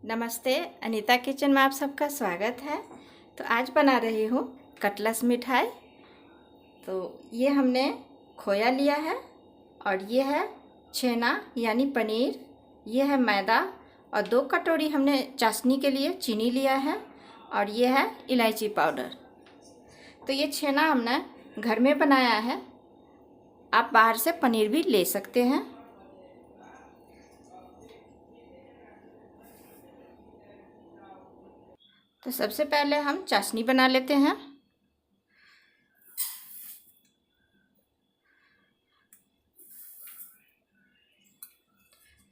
नमस्ते, अनीता किचन में आप सबका स्वागत है। तो आज बना रही हूँ कटलस मिठाई। तो ये हमने खोया लिया है और ये है छेना यानी पनीर, ये है मैदा और 2 कटोरी हमने चाशनी के लिए चीनी लिया है और ये है इलायची पाउडर। तो ये छेना हमने घर में बनाया है, आप बाहर से पनीर भी ले सकते हैं। तो सबसे पहले हम चाशनी बना लेते हैं।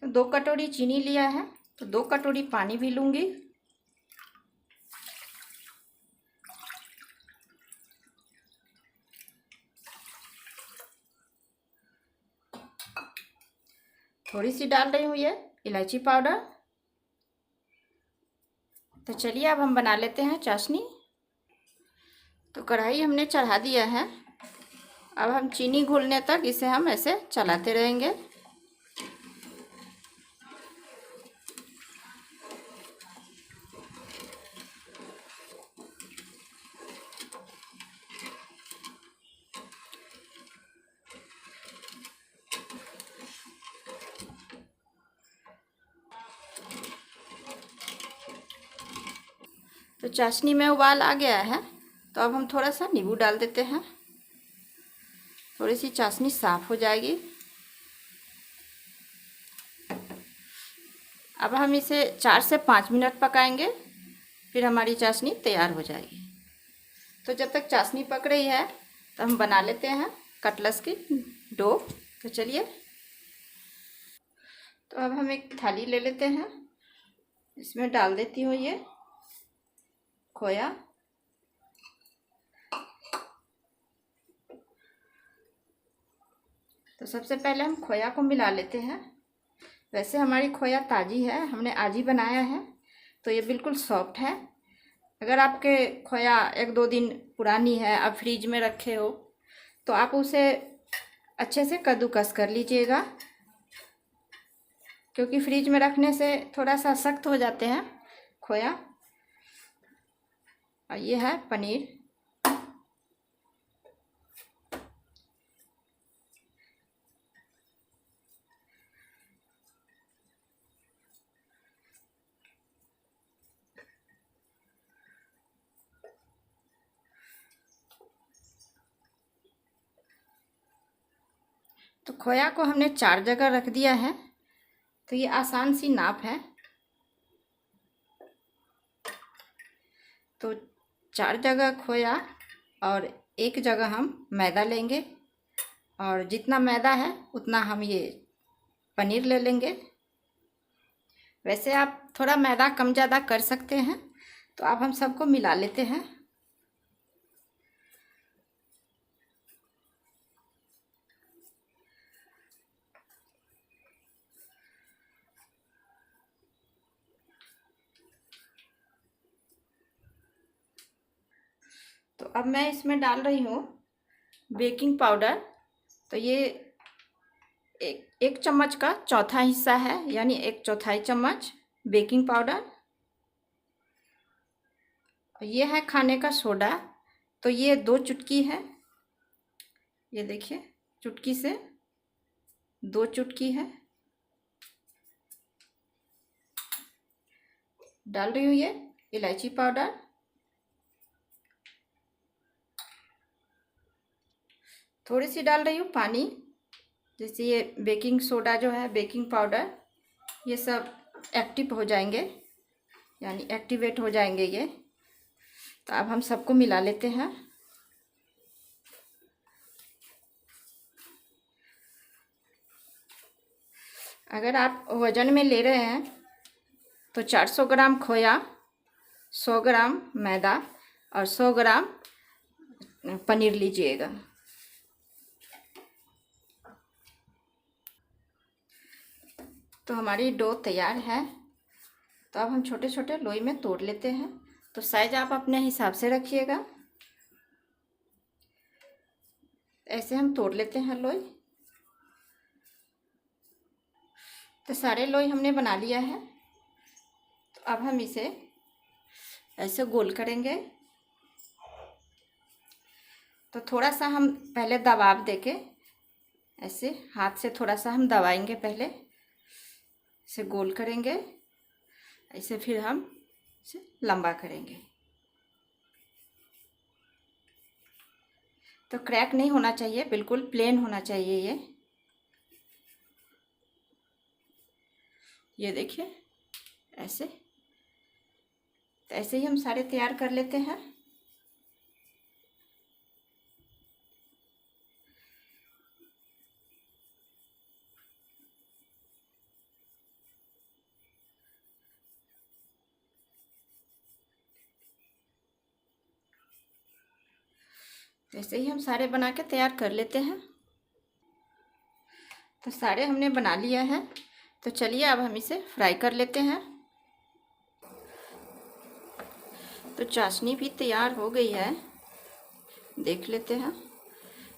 तो 2 कटोरी चीनी लिया है, तो 2 कटोरी पानी भी लूँगी। थोड़ी सी डाल रही हूँ ये इलायची पाउडर। तो चलिए अब हम बना लेते हैं चाशनी। तो कढ़ाई हमने चढ़ा दिया है, अब हम चीनी घुलने तक इसे हम ऐसे चलाते रहेंगे। तो चाशनी में उबाल आ गया है, तो अब हम थोड़ा सा नींबू डाल देते हैं, थोड़ी सी चाशनी साफ हो जाएगी। अब हम इसे 4 से 5 मिनट पकाएंगे, फिर हमारी चाशनी तैयार हो जाएगी। तो जब तक चाशनी पक रही है तो हम बना लेते हैं कटलस की डो। तो चलिए, तो अब हम एक थाली ले लेते हैं, इसमें डाल देती हूँ ये खोया। तो सबसे पहले हम खोया को मिला लेते हैं। वैसे हमारी खोया ताज़ी है, हमने आज ही बनाया है, तो ये बिल्कुल सॉफ्ट है। अगर आपके खोया 1-2 दिन पुरानी है, आप फ्रीज में रखे हो, तो आप उसे अच्छे से कद्दूकस कर लीजिएगा, क्योंकि फ्रीज में रखने से थोड़ा सा सख्त हो जाते हैं खोया। और ये है पनीर। तो खोया को हमने 4 जगह रख दिया है, तो ये आसान सी नाप है। तो 4 जगह खोया और 1 जगह हम मैदा लेंगे, और जितना मैदा है उतना हम ये पनीर ले लेंगे। वैसे आप थोड़ा मैदा कम ज़्यादा कर सकते हैं। तो अब हम सबको मिला लेते हैं। तो अब मैं इसमें डाल रही हूँ बेकिंग पाउडर। तो ये एक चम्मच का चौथा हिस्सा है, यानी 1/4 चम्मच बेकिंग पाउडर। ये है खाने का सोडा, तो ये 2 चुटकी है। ये देखिए, चुटकी से 2 चुटकी है। डाल रही हूँ ये इलायची पाउडर। थोड़ी सी डाल रही हूँ पानी, जैसे ये बेकिंग सोडा जो है, बेकिंग पाउडर, ये सब एक्टिव हो जाएंगे, यानी एक्टिवेट हो जाएंगे ये। तो अब हम सबको मिला लेते हैं। अगर आप वज़न में ले रहे हैं तो 400 ग्राम खोया, 100 ग्राम मैदा और 100 ग्राम पनीर लीजिएगा। तो हमारी डो तैयार है। तो अब हम छोटे छोटे लोई में तोड़ लेते हैं। तो साइज आप अपने हिसाब से रखिएगा। ऐसे हम तोड़ लेते हैं लोई। तो सारे लोई हमने बना लिया है। तो अब हम इसे ऐसे गोल करेंगे। तो थोड़ा सा हम पहले दबाव देके ऐसे हाथ से थोड़ा सा हम दबाएंगे, पहले इसे गोल करेंगे ऐसे, फिर हम इसे लंबा करेंगे। तो क्रैक नहीं होना चाहिए, बिल्कुल प्लेन होना चाहिए ये देखिए ऐसे। तो ऐसे ही हम सारे तैयार कर लेते हैं। तो ऐसे ही हम सारे बना के तैयार कर लेते हैं। तो सारे हमने बना लिया है। तो चलिए अब हम इसे फ्राई कर लेते हैं। तो चाशनी भी तैयार हो गई है, देख लेते हैं।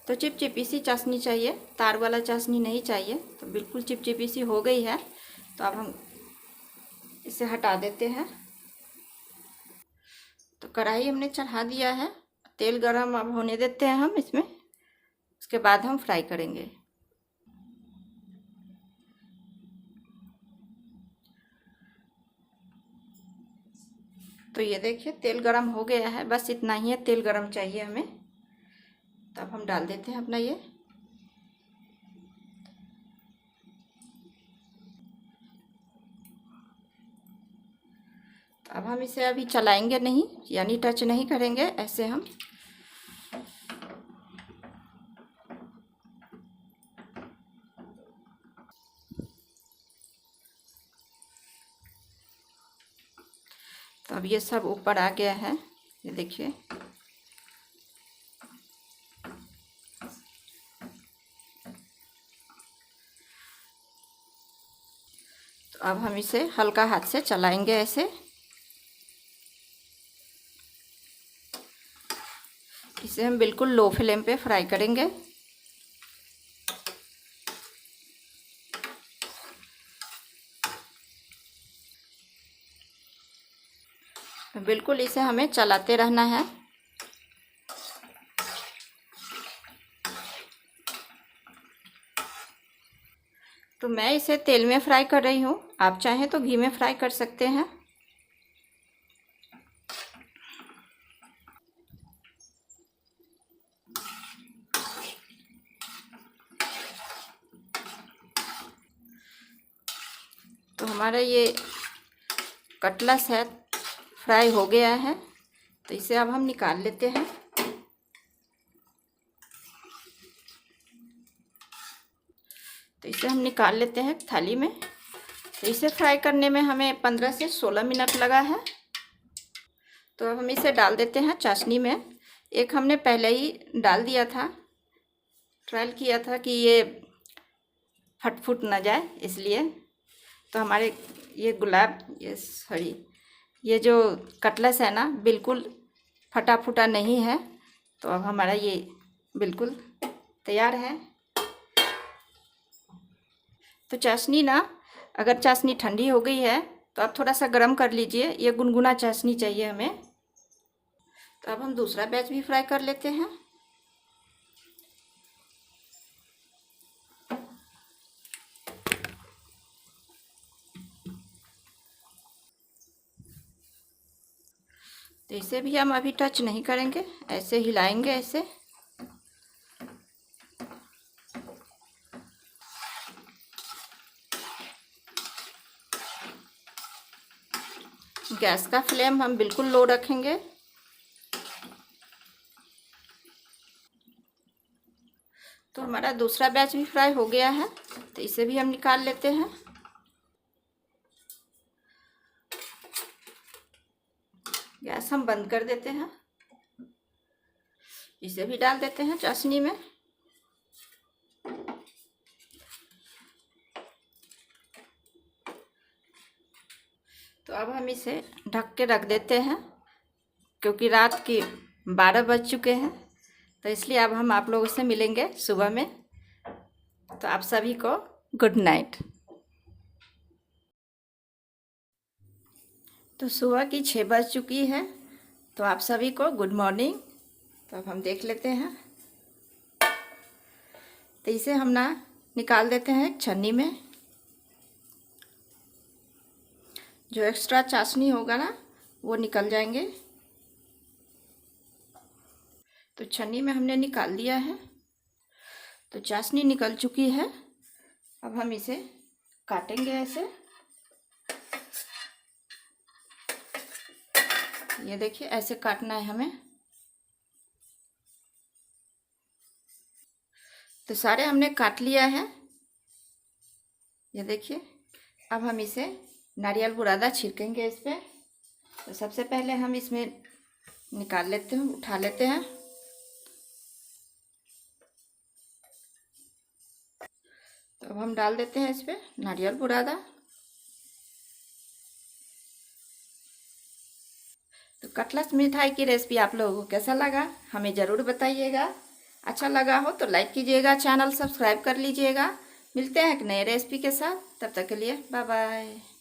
तो चिपचिपी सी चाशनी चाहिए, तार वाला चाशनी नहीं चाहिए। तो बिल्कुल चिपचिपी सी हो गई है। तो अब हम इसे हटा देते हैं। तो कढ़ाई हमने चढ़ा दिया है, तेल गरम अब होने देते हैं हम इसमें, उसके बाद हम फ्राई करेंगे। तो ये देखिए तेल गरम हो गया है, बस इतना ही है, तेल गरम चाहिए हमें। तो अब हम डाल देते हैं अपना ये। तो अब हम इसे अभी चलाएंगे नहीं, यानी टच नहीं करेंगे, ऐसे हम तो अब ये सब ऊपर आ गया है, ये देखिए। तो अब हम इसे हल्का हाथ से चलाएंगे ऐसे। इसे हम बिल्कुल लो फ्लेम पे फ्राई करेंगे। तो बिल्कुल इसे हमें चलाते रहना है। तो मैं इसे तेल में फ्राई कर रही हूँ, आप चाहें तो घी में फ्राई कर सकते हैं। तो हमारा ये कटलेट्स है फ्राई हो गया है। तो इसे अब हम निकाल लेते हैं। तो इसे हम निकाल लेते हैं थाली में। तो इसे फ्राई करने में हमें 15 से 16 मिनट लगा है। तो अब हम इसे डाल देते हैं चाशनी में। एक हमने पहले ही डाल दिया था, ट्रायल किया था कि ये फट फुट ना जाए इसलिए। तो हमारे ये ये जो कटलेट्स है ना, बिल्कुल फटा फुटा नहीं है। तो अब हमारा ये बिल्कुल तैयार है। तो चाशनी ना, अगर चाशनी ठंडी हो गई है तो आप थोड़ा सा गर्म कर लीजिए, ये गुनगुना चाशनी चाहिए हमें। तो अब हम दूसरा बैच भी फ्राई कर लेते हैं। तो इसे भी हम अभी टच नहीं करेंगे, ऐसे हिलाएंगे ऐसे। गैस का फ्लेम हम बिल्कुल लो रखेंगे। तो हमारा दूसरा बैच भी फ्राई हो गया है। तो इसे भी हम निकाल लेते हैं। गैस हम बंद कर देते हैं। इसे भी डाल देते हैं चाशनी में। तो अब हम इसे ढक के रख देते हैं, क्योंकि रात के 12 बज चुके हैं। तो इसलिए अब हम आप लोगों से मिलेंगे सुबह में। तो आप सभी को गुड नाइट। तो सुबह की 6 बज चुकी है। तो आप सभी को गुड मॉर्निंग। तो अब हम देख लेते हैं। तो इसे हम ना निकाल देते हैं एक छन्नी में। जो एक्स्ट्रा चाशनी होगा ना वो निकल जाएंगे। तो छन्नी में हमने निकाल लिया है। तो चाशनी निकल चुकी है। अब हम इसे काटेंगे ऐसे। ये देखिए ऐसे काटना है हमें। तो सारे हमने काट लिया है। ये देखिए अब हम इसे नारियल बुरादा छिड़केंगे इस पर। तो सबसे पहले हम इसमें निकाल लेते हैं, उठा लेते हैं। तो अब हम डाल देते हैं इस पर नारियल बुरादा। तो कटलेट मिठाई की रेसिपी आप लोगों को कैसा लगा हमें ज़रूर बताइएगा। अच्छा लगा हो तो लाइक कीजिएगा, चैनल सब्सक्राइब कर लीजिएगा। मिलते हैं एक नए रेसिपी के साथ, तब तक के लिए बाय बाय।